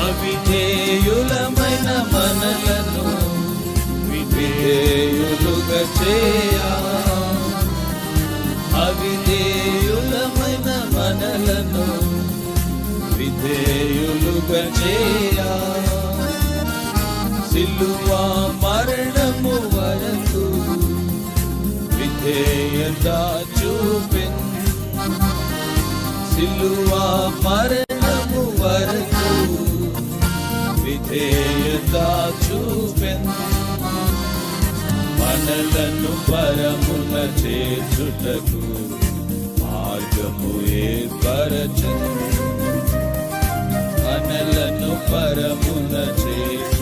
అవిధేయులమైన మనలను విధేయులుగా చేయా, అవిధేయులమైన మనలను విధేయులుగా చేయా, సిలువ మరణము వరకు విధేయత చూపెన్, సిలువ మరణము వరకు విధేయత చూపెన్, మనలను పరమున చేర్చుటకు మార్గము ఏర్పరచు, మనలను పరమున చేర్చు